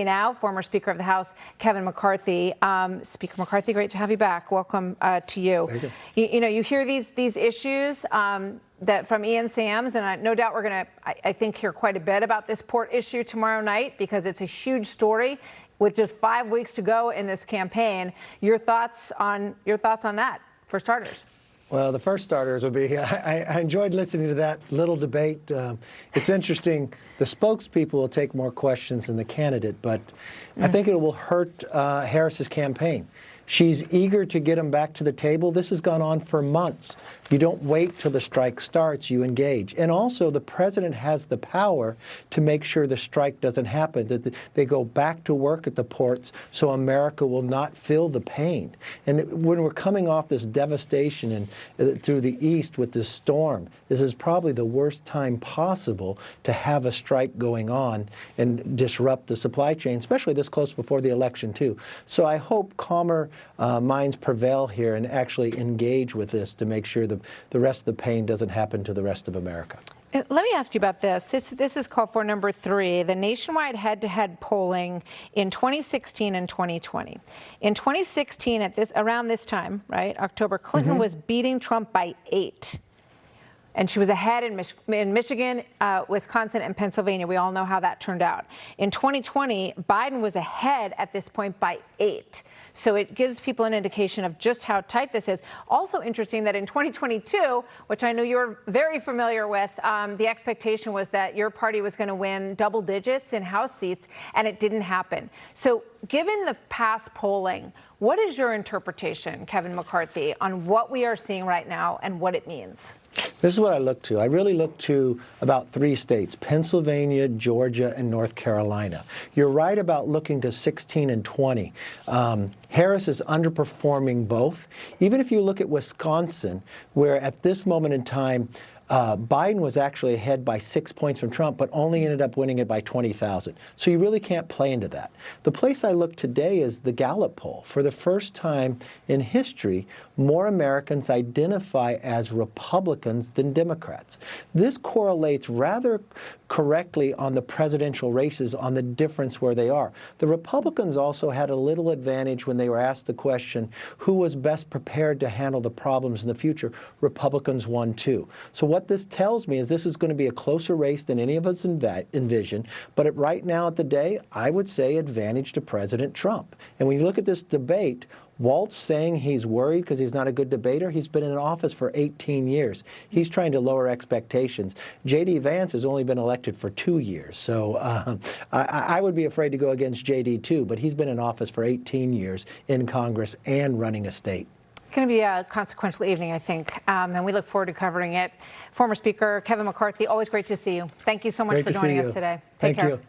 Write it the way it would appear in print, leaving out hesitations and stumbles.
Now, former Speaker of the House, Kevin McCarthy. Speaker McCarthy, great to have you back. Welcome to you. Thank you. You know, you hear these issues that from Ian Sams, and no doubt we're going to, I think, hear quite a bit about this port issue tomorrow night because it's a huge story with just 5 weeks to go in this campaign. Your thoughts on that, for starters? Well, the first starters would be, I enjoyed listening to that little debate. It's interesting. The spokespeople will take more questions than the candidate, but I think it will hurt Harris's campaign. She's eager to get him back to the table. This has gone on for months. You don't wait till the strike starts, you engage. And also, the president has the power to make sure the strike doesn't happen, that they go back to work at the ports so America will not feel the pain. And when we're coming off this devastation through the east with this storm, this is probably the worst time possible to have a strike going on and disrupt the supply chain, especially this close before the election, too. So I hope calmer minds prevail here and actually engage with this to make sure the rest of the pain doesn't happen to the rest of America. Let me ask you about this. This is called for number 3, the nationwide head-to-head polling in 2016 and 2020. In 2016, around this time, right, October, Clinton was beating Trump by 8. And she was ahead in Michigan, Wisconsin, and Pennsylvania. We all know how that turned out. In 2020, Biden was ahead at this point by 8. So it gives people an indication of just how tight this is. Also interesting that in 2022, which I know you're very familiar with, the expectation was that your party was going to win double digits in House seats, and it didn't happen. So given the past polling, what is your interpretation, Kevin McCarthy, on what we are seeing right now and what it means? This is what I look to. I really look to about 3 states, Pennsylvania, Georgia, and North Carolina. You're right about looking to 16 and 20. Harris is underperforming both. Even if you look at Wisconsin, where at this moment in time, Biden was actually ahead by 6 points from Trump, but only ended up winning it by 20,000. So you really can't play into that. The place I look today is the Gallup poll. For the first time in history, more Americans identify as Republicans than Democrats. This correlates rather correctly on the presidential races, on the difference where they are. The Republicans also had a little advantage when they were asked the question, who was best prepared to handle the problems in the future? Republicans won too. So what this tells me is this is going to be a closer race than any of us envisioned, but right now at the day, I would say advantage to President Trump. And when you look at this debate, Walt's saying he's worried because he's not a good debater. He's been in office for 18 years. He's trying to lower expectations. J.D. Vance has only been elected for 2 years. So I would be afraid to go against J.D. too, but he's been in office for 18 years in Congress and running a state. It's going to be a consequential evening, I think, and we look forward to covering it. Former Speaker Kevin McCarthy, always great to see you. Thank you so much for joining us today. Take care.